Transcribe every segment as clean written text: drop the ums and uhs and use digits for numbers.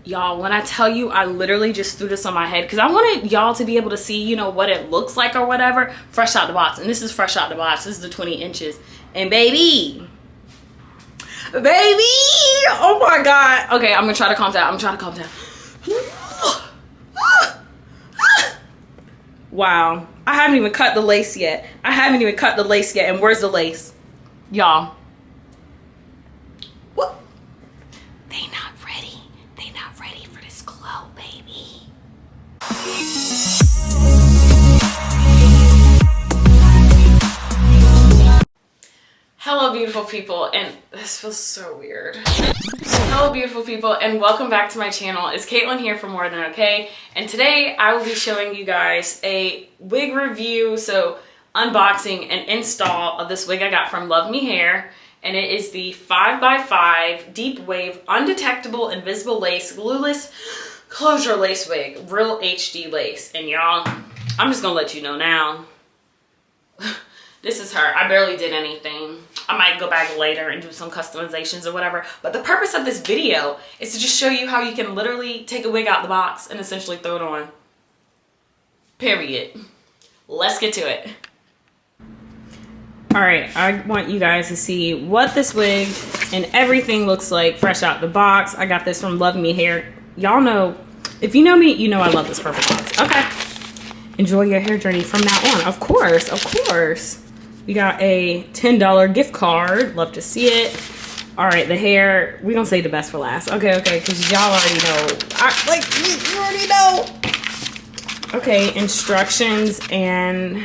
Y'all, when I tell you I literally just threw this on my head because I wanted y'all to be able to see, you know, what it looks like or whatever, fresh out the box. And this is fresh out the box. This is the 20 inches. And baby, oh my God. Okay, I'm gonna try to calm down. I'm trying to calm down. Wow, I haven't even cut the lace yet. And where's the lace? Y'all. What? They not ready. They not ready for this glow, baby. Hello, beautiful people, and this feels so weird. Hello, beautiful people, and welcome back to my channel. It's Caitlin here for More Than Okay, and today I will be showing you guys a wig review, so unboxing and install of this wig I got from Luvme Hair, and it is the 5x5 Deep Wave Undetectable Invisible Lace Glueless Closure Lace Wig, real HD lace. And y'all, I'm just gonna let you know now. This is her. I barely did anything. I might go back later and do some customizations or whatever. But the purpose of this video is to just show you how you can literally take a wig out the box and essentially throw it on. Period. Let's get to it. All right, I want you guys to see what this wig and everything looks like fresh out the box. I got this from Luvme Hair. Y'all know, if you know me, you know I love this purple box. Okay. Enjoy your hair journey from now on. Of course, of course. We got a $10 gift card. Love to see it. All right, the hair, we're gonna say the best for last. Okay, because y'all already know. You already know. Okay, instructions, and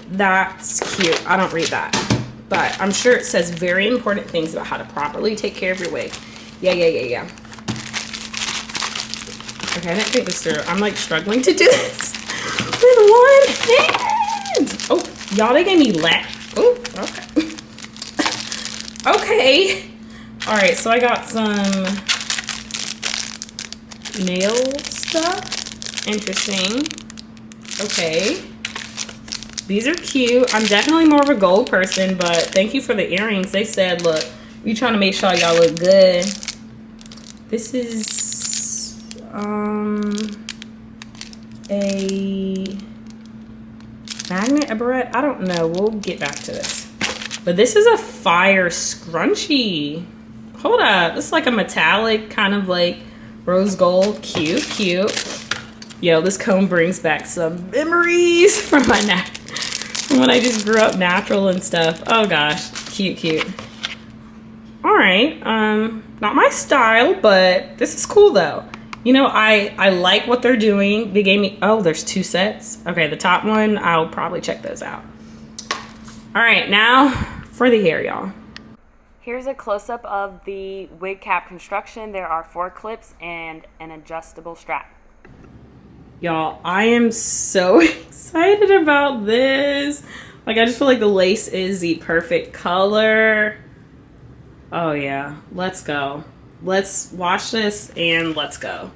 that's cute. I don't read that, but I'm sure it says very important things about how to properly take care of your wig. Yeah. Okay, I didn't think this through. I'm like struggling to do this with one hand. Oh, y'all, they gave me Oh, okay. Okay. All right, so I got some nail stuff. Interesting. Okay. These are cute. I'm definitely more of a gold person, but thank you for the earrings. They said, look, we trying to make sure y'all look good. This is a magnet, a barrette, I don't know. We'll get back to this. But this is a fire scrunchie. Hold up. It's like a metallic kind of like rose gold. Cute. Yo, this comb brings back some memories from my neck. From when I just grew up natural and stuff. Oh gosh. Cute. All right. Not my style, but this is cool though. You know, I like what they're doing. They gave me, oh, there's 2 sets. Okay, the top one, I'll probably check those out. All right, now for the hair, y'all. Here's a close-up of the wig cap construction. There are 4 clips and an adjustable strap. Y'all, I am so excited about this. Like, I just feel like the lace is the perfect color. Oh yeah, let's go. Let's wash this and let's go.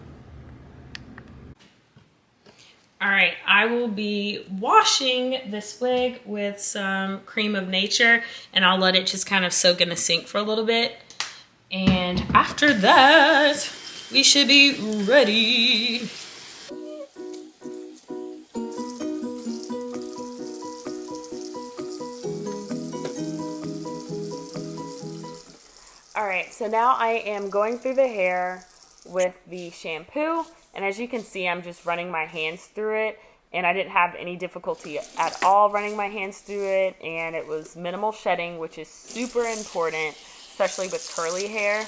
All right, I will be washing this wig with some cream of nature, and I'll let it just kind of soak in the sink for a little bit. And after that, we should be ready. All right, so now I am going through the hair with the shampoo, and as you can see, I'm just running my hands through it, and I didn't have any difficulty at all running my hands through it, and it was minimal shedding, which is super important, especially with curly hair.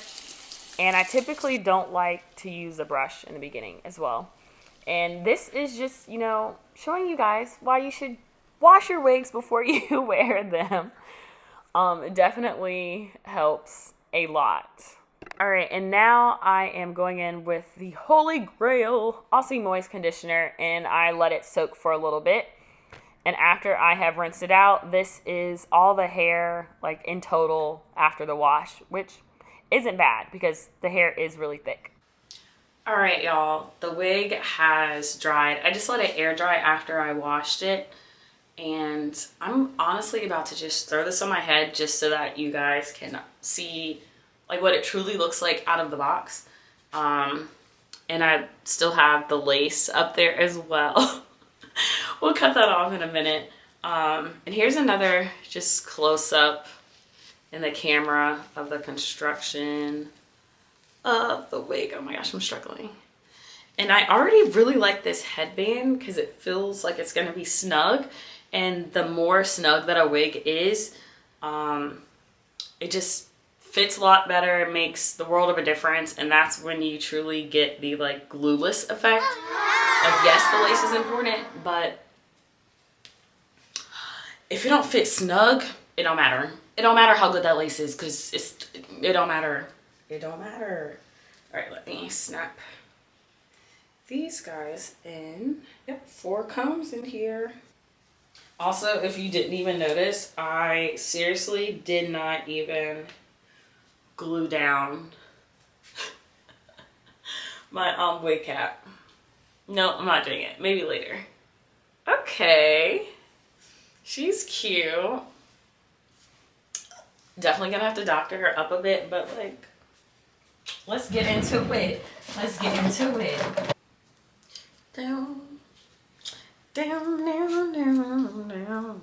And I typically don't like to use a brush in the beginning as well. And this is just, you know, showing you guys why you should wash your wigs before you wear them. It definitely helps a lot. All right, and now I am going in with the Holy Grail Aussie Moist Conditioner, and I let it soak for a little bit. And after I have rinsed it out, this is all the hair, like in total after the wash, which isn't bad because the hair is really thick. All right, y'all, the wig has dried. I just let it air dry after I washed it. And I'm honestly about to just throw this on my head just so that you guys can see like what it truly looks like out of the box. And I still have the lace up there as well. We'll cut that off in a minute. And here's another just close up in the camera of the construction of the wig. Oh my gosh, I'm struggling. And I already really like this headband because it feels like it's gonna be snug. And the more snug that a wig is, it just fits a lot better. It makes the world of a difference. And that's when you truly get the like glueless effect. Like, yes, the lace is important, but if it don't fit snug, it don't matter. It don't matter how good that lace is, because it don't matter. It don't matter. All right, let me snap these guys in. Yep, 4 combs in here. Also, if you didn't even notice, I seriously did not even glue down my wig cap. No, I'm not doing it. Maybe later. Okay. She's cute. Definitely gonna have to doctor her up a bit, but like, let's get into it. Let's get into it. Down, down, down, down, down.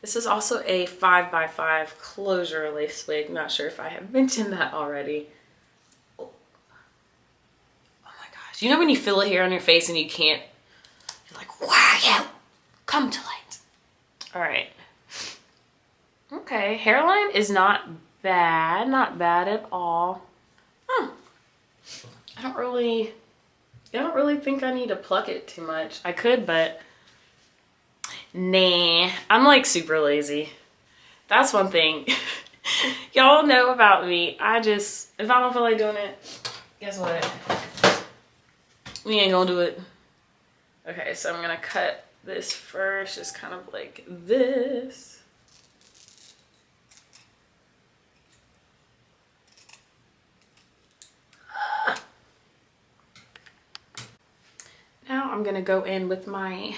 This is also a 5x5 closure lace wig. Not sure if I have mentioned that already. Oh my gosh. You know when you feel it here on your face and you can't, you're like, where are you? Come to light. All right. Okay, hairline is not bad at all. I don't really think I need to pluck it too much. I could, but nah, I'm like super lazy. That's one thing y'all know about me. If I don't feel like doing it, guess what? We ain't gonna do it. Okay, so I'm gonna cut this first, just kind of like this. Now I'm gonna go in with my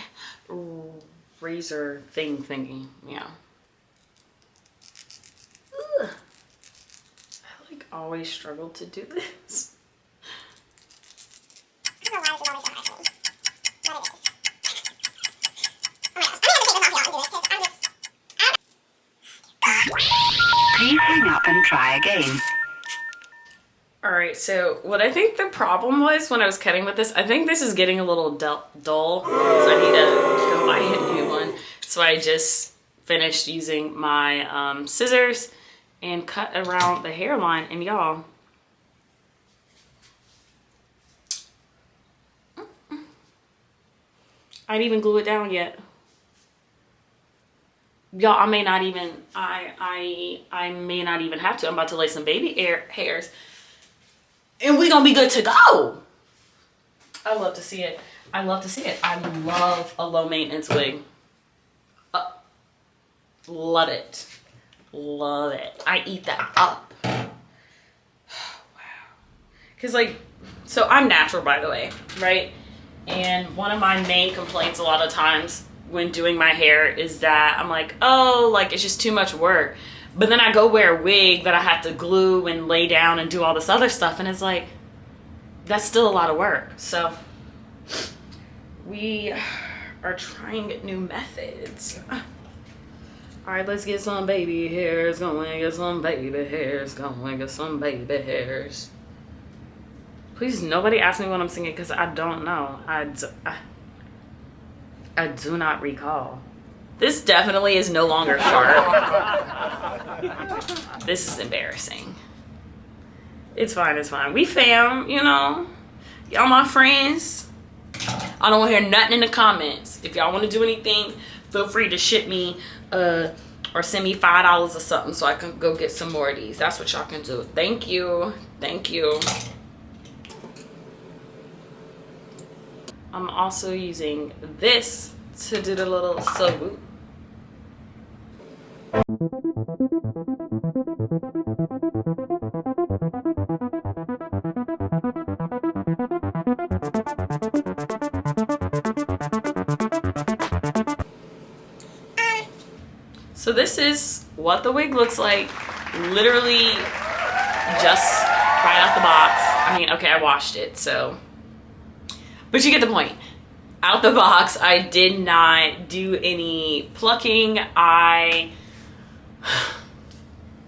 razor thingy. Yeah. Ugh. I like always struggle to do this. Please hang up and try again. Alright, so what I think the problem was when I was cutting with this, I think this is getting a little dull, so I need to go buy a new one. So I just finished using my scissors and cut around the hairline, and y'all, I didn't even glue it down yet. Y'all, I may not even, I may not even have to. I'm about to lay some baby hairs. And we gonna be good to go. I love to see it. I love to see it. I love a low maintenance wig. Love it. Love it. I eat that up. Wow. Cause like, so I'm natural, by the way, right? And one of my main complaints a lot of times when doing my hair is that I'm like, oh, like it's just too much work. But then I go wear a wig that I have to glue and lay down and do all this other stuff. And it's like, that's still a lot of work. So we are trying new methods. All right, let's get some baby hairs going. Get some baby hairs going. Get some baby hairs. Please, nobody ask me what I'm singing because I don't know. I do not recall. This definitely is no longer sharp. This is embarrassing. It's fine, it's fine. We fam, you know. Y'all my friends. I don't want to hear nothing in the comments. If y'all want to do anything, feel free to ship me or send me $5 or something so I can go get some more of these. That's what y'all can do. Thank you. Thank you. I'm also using this to do the little swoop. So this is what the wig looks like. Literally just right out the box. I mean, okay, I washed it, so. But you get the point. Out the box, I did not do any plucking. I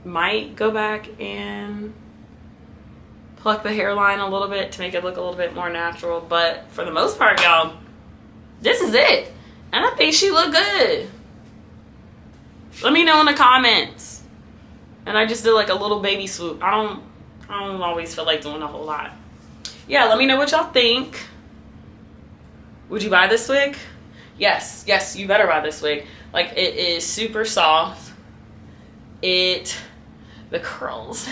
might go back and pluck the hairline a little bit to make it look a little bit more natural. But for the most part, y'all, this is it. And I think she looked good. Let me know in the comments. And I just did like a little baby swoop. I don't always feel like doing a whole lot. Yeah, let me know what y'all think. Would you buy this wig? Yes, you better buy this wig. Like, it is super soft. The curls.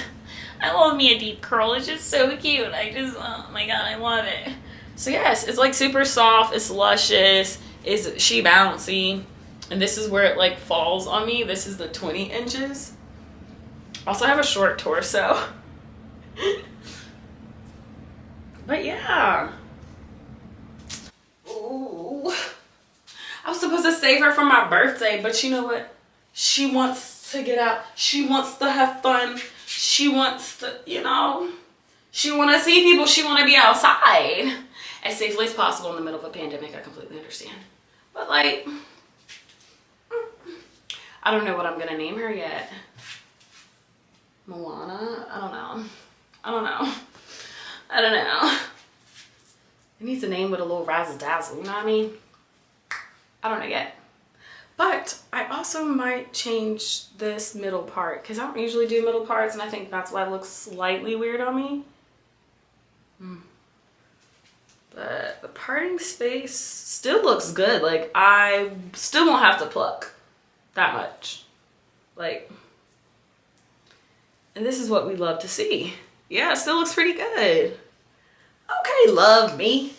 I love me a deep curl. It's just so cute. Oh my god, I love it. So yes, it's like super soft. It's luscious. Is she bouncy? And this is where it like falls on me. This is the 20 inches. Also, I have a short torso. But yeah. Ooh. I was supposed to save her for my birthday, but you know what? She wants to get out. She wants to have fun. She wants to, you know, she want to see people. She want to be outside as safely as possible in the middle of a pandemic. I completely understand. But like, I don't know what I'm going to name her yet. Moana? I don't know. It needs a name with a little razzle dazzle, you know what I mean? I don't know yet. But I also might change this middle part because I don't usually do middle parts, and I think that's why it looks slightly weird on me. But the parting space still looks good. Like, I still won't have to pluck that much. Like, and this is what we love to see. Yeah, it still looks pretty good. Okay, love me.